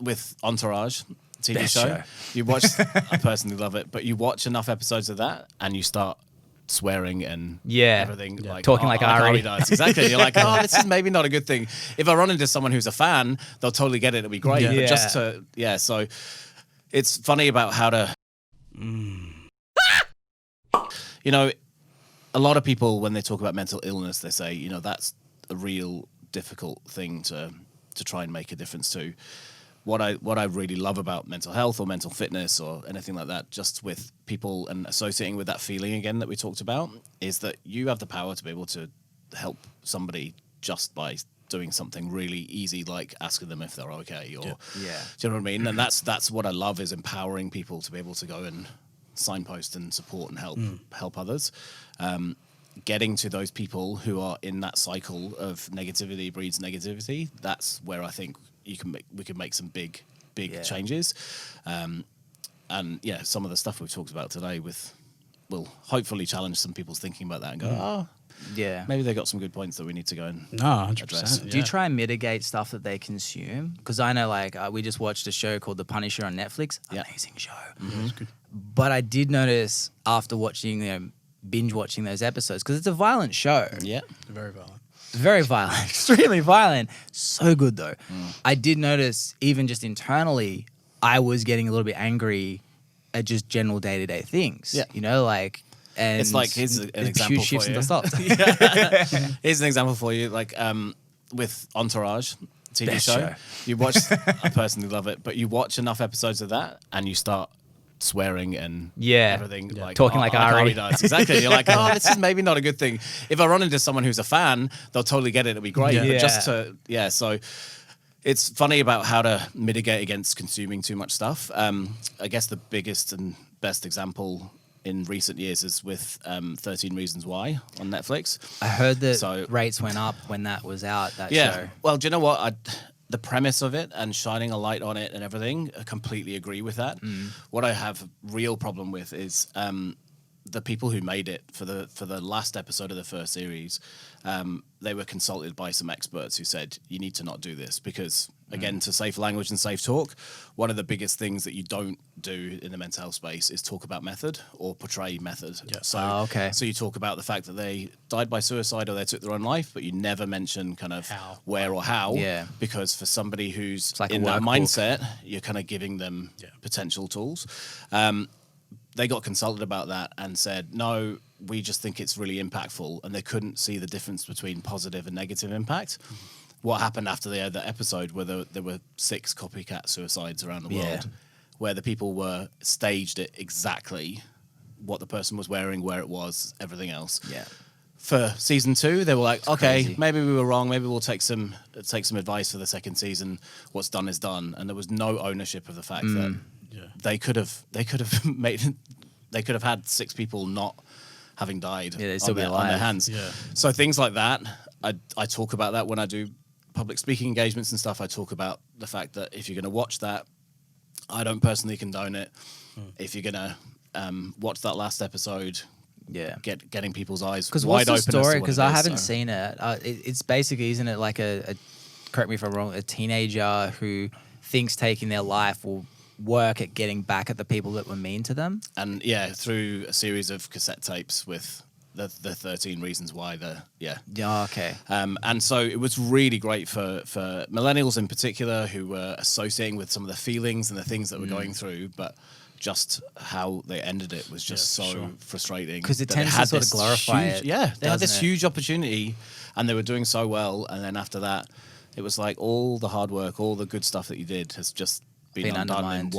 with Entourage TV Best show. you watch. I personally love it, but you watch enough episodes of that, and you start swearing and everything, like talking like Ari. Ari does. Exactly. You're like, oh, this is maybe not a good thing. If I run into someone who's a fan, they'll totally get it. It'll be great. Yeah. But just to so it's funny about how to. You know, a lot of people when they talk about mental illness, they say, you know, that's a real difficult thing to try and make a difference to. What I really love about mental health or mental fitness or anything like that, just with people and associating with that feeling again that we talked about, is that you have the power to be able to help somebody just by doing something really easy, like asking them if they're okay. Or do you know what I mean? And that's what I love, is empowering people to be able to go and signpost and support and help others. Getting to those people who are in that cycle of negativity breeds negativity. That's where I think we can make some big changes. And some of the stuff we've talked about today will hopefully challenge some people's thinking about that and go, maybe they got some good points that we need to go and 100%. address. Do you try and mitigate stuff that they consume? Because I know, like, we just watched a show called The Punisher on Netflix. Amazing show. It's good. But I did notice after watching, binge watching those episodes, because it's a violent show. Yeah. Very violent. Very violent, extremely violent. So good though. I did notice, even just internally, I was getting a little bit angry at just general day-to-day things. Yeah. You know, like, and It's like, here's an example for you. Here's an example for you, like with Entourage TV Best show. show. You watch. I personally love it, but you watch enough episodes of that, and you start swearing and everything, like talking like Ari does. Exactly. You're like, oh, this is maybe not a good thing. If I run into someone who's a fan, they'll totally get it. It'll be great. But just to so it's funny about how to mitigate against consuming too much stuff. I guess the biggest and best example in recent years is with 13 Reasons Why on Netflix. I heard that rates went up when that was out, that show. Well, do you know what? The premise of it and shining a light on it and everything, I completely agree with that. What I have a real problem with is the people who made it for the last episode of the first series. They were consulted by some experts who said, you need to not do this because, again, to safe language and safe talk, one of the biggest things that you don't do in the mental health space is talk about method or portray method. Yeah. So you talk about the fact that they died by suicide or they took their own life, but you never mention kind of where or how. Yeah. Because for somebody who's like in a that workbook. mindset, you're kind of giving them potential tools. They got consulted about that and said, no, we just think it's really impactful. And they couldn't see the difference between positive and negative impact. What happened after they had that episode where there were 6 copycat suicides around the world, where the people were staged it exactly what the person was wearing, where it was, everything else. Yeah. For season 2, they were like, okay, crazy. maybe we were wrong. Maybe we'll take some advice for the second season. What's done is done. And there was no ownership of the fact that they could have had 6 people not having died they'd still be on alive. their hands. Yeah. So things like that, I talk about that when I do public speaking engagements and stuff. I talk about the fact that if you're going to watch that, I don't personally condone it. If you're going to watch that last episode, getting people's eyes wide open. Because what's the story? Because I haven't seen it. It's basically, isn't it like a correct me if I'm wrong, a teenager who thinks taking their life will work at getting back at the people that were mean to them? And through a series of cassette tapes with the 13 Reasons Why. Okay. And so it was really great for millennials in particular who were associating with some of the feelings and the things that we're going through, but just how they ended it was just frustrating. Because it tends to sort of glorify it. Yeah, they had this it? huge opportunity and they were doing so well. And then after that, it was like all the hard work, all the good stuff that you did has just been undone in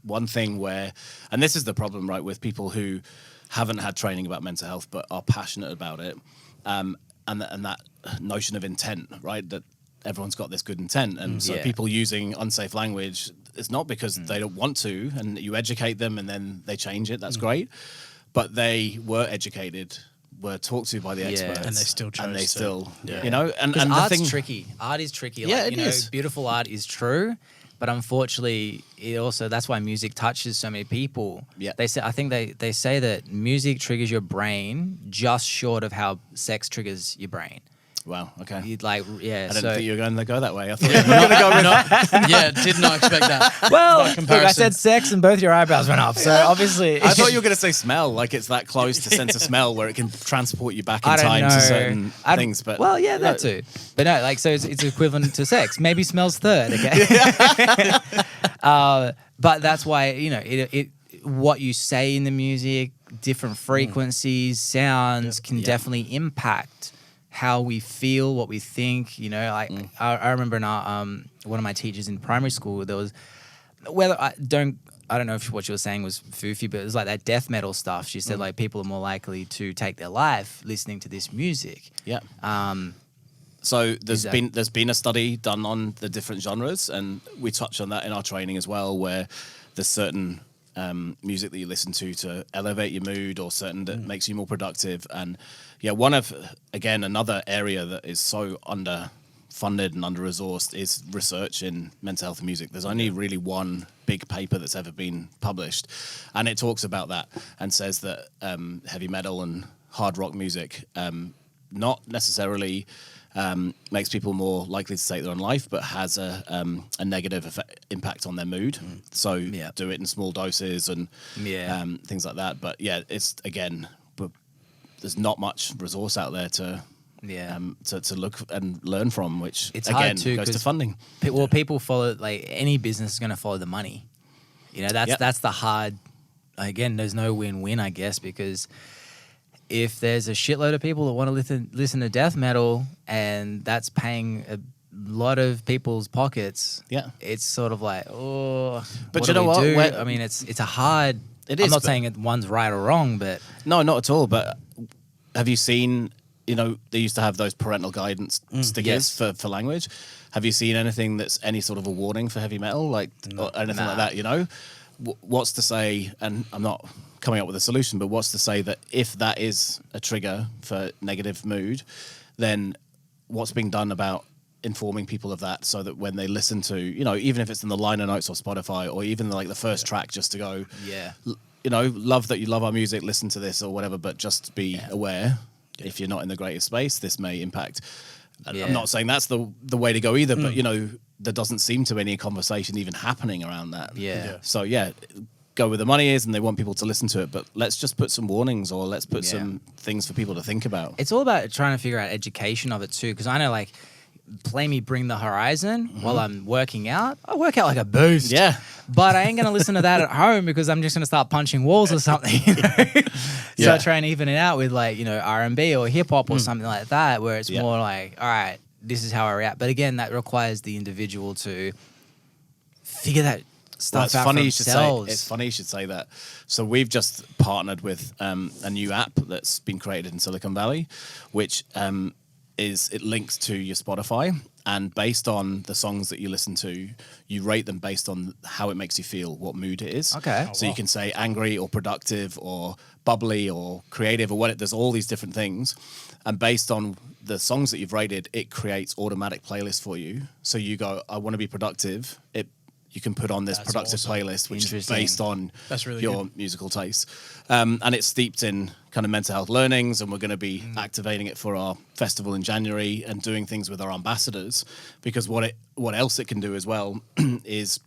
one thing where, and this is the problem, right, with people who haven't had training about mental health but are passionate about it, and that notion of intent, right, that everyone's got this good intent, and so people using unsafe language, it's not because they don't want to, and you educate them and then they change it, that's great, but they were educated, were talked to by the experts, and they still chose you know, and art's tricky. Art is tricky. Yeah, like, it is. Beautiful art is true, but unfortunately, it also, that's why music touches so many people. Yeah. They say, I think they say that music triggers your brain just short of how sex triggers your brain. Wow. Okay. You'd like, yeah. I didn't so think you were going to go that way. I thought you were going to go with Yeah, did not expect that. well, By look, I comparison. said sex and both your eyebrows went up. So obviously, I thought you were going to say smell, like it's that close to sense of smell where it can transport you back in I don't time know. to certain things. But well, yeah, that too. But no, like, so it's equivalent to sex. Maybe smells third. Okay. But that's why, you know, it what you say in the music, different frequencies, sounds can definitely impact how we feel, what we think. You know, like I remember in our, one of my teachers in primary school, there was I don't know if what she was saying was foofy, but it was like that death metal stuff. She said like people are more likely to take their life listening to this music. yeah. So there's been a study done on the different genres, and we touch on that in our training as well, where there's certain music that you listen to elevate your mood, or certain that makes you more productive. And yeah, another area that is so underfunded and under-resourced is research in mental health and music. There's only really one big paper that's ever been published, and it talks about that and says that heavy metal and hard rock music not necessarily makes people more likely to take their own life, but has a negative impact on their mood. So do it in small doses and things like that. But yeah, it's again, there's not much resource out there to look and learn from, which it's again hard too, goes to funding. Well, people follow, like any business is going to follow the money. You know, that's the hard. Again, there's no win-win, I guess, because if there's a shitload of people that want to listen to death metal and that's paying a lot of people's pockets, it's sort of like, oh, but what you do know we what? do? I mean, it's a hard. It is. I'm not saying one's right or wrong, but No, not at all. But have you seen, you know, they used to have those parental guidance stickers for language. Have you seen anything that's any sort of a warning for heavy metal, like or anything like that, you know? What's to say, and I'm not coming up with a solution, but what's to say that if that is a trigger for negative mood, then what's being done about informing people of that, so that when they listen to, you know, even if it's in the liner notes or Spotify, or even like the first track, just to go, you know, love that you love our music, listen to this or whatever, but just be aware, if you're not in the greatest space, this may impact. I'm not saying that's the way to go either, but you know, there doesn't seem to be any conversation even happening around that. So go where the money is, and they want people to listen to it, but let's just put some warnings, or let's put some things for people to think about. It's all about trying to figure out education of it too, because I know, like, play me Bring the Horizon while I'm working out. I work out like a beast. Yeah. But I ain't going to listen to that at home, because I'm just going to start punching walls or something. You know? So I try and even it out with, like, you know, R&B or hip hop or something like that, where it's more like, all right, this is how I react. But again, that requires the individual to figure that stuff out for themselves. It's funny you should say that. So we've just partnered with a new app that's been created in Silicon Valley, which it links to your Spotify, and based on the songs that you listen to, you rate them based on how it makes you feel, what mood it is. Okay. So you can say angry or productive or bubbly or creative or what. There's all these different things, and based on the songs that you've rated, it creates automatic playlists for you. So you go, I want to be productive. You can put on this productive playlist, which is based on your musical taste. And it's steeped in kind of mental health learnings, and we're going to be activating it for our festival in January and doing things with our ambassadors, because what else it can do as well is,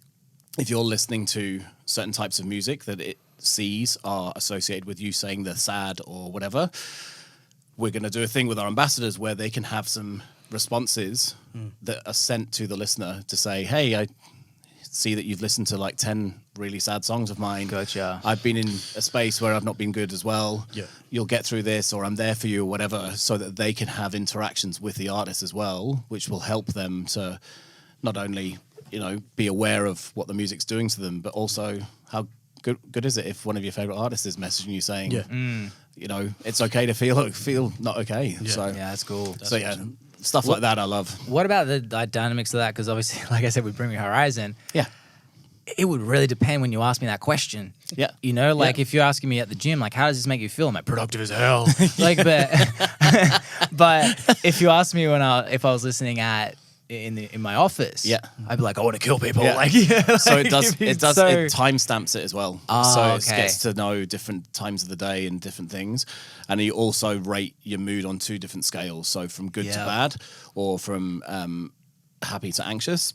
if you're listening to certain types of music that it sees are associated with you saying they're sad or whatever, we're going to do a thing with our ambassadors where they can have some responses that are sent to the listener to say, hey, I see that you've listened to like 10 really sad songs of mine. Gotcha. I've been in a space where I've not been good as well. Yeah. You'll get through this, or I'm there for you, or whatever, so that they can have interactions with the artist as well, which will help them to not only, you know, be aware of what the music's doing to them, but also how good is it if one of your favorite artists is messaging you saying, you know, it's okay to feel not okay. Yeah. So that's cool. So awesome. Stuff like that I love. What about the dynamics of that? Because obviously, like I said, with Bring Me Horizon, it would really depend when you ask me that question. Yeah. You know, like if you're asking me at the gym, like, how does this make you feel? I'm like, productive as hell. Like, but if you ask me if I was listening at, in my office, Yeah. I'd be like, I want to kill people. Yeah. Like, yeah, So like, it does. if it's It does. so- It timestamps it as well. Ah, so okay. it gets to know different times of the day and different things, and you also rate your mood on 2 different scales. So from good to Yeah. bad, or from happy to anxious.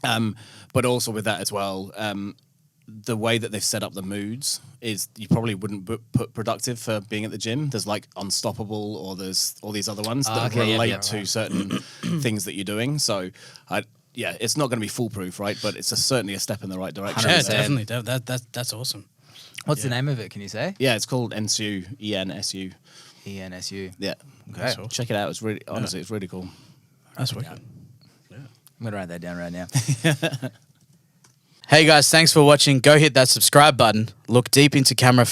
But also with that as well, the way that they've set up the moods is you probably wouldn't put productive for being at the gym. There's like unstoppable, or there's all these other ones that okay, yeah, relate yeah, to certain things that you're doing. So yeah, it's not going to be foolproof, right? But it's certainly a step in the right direction. Yeah, 100%. definitely. That's awesome. What's the name of it? Can you say? Yeah, it's called NSU, ENSU. ENSU. Yeah. Okay. That's awesome. Check it out. It's really, honestly, it's really cool. That's wicked. I'm gonna write that down right now. Hey guys, thanks for watching. Go hit that subscribe button. Look deep into camera.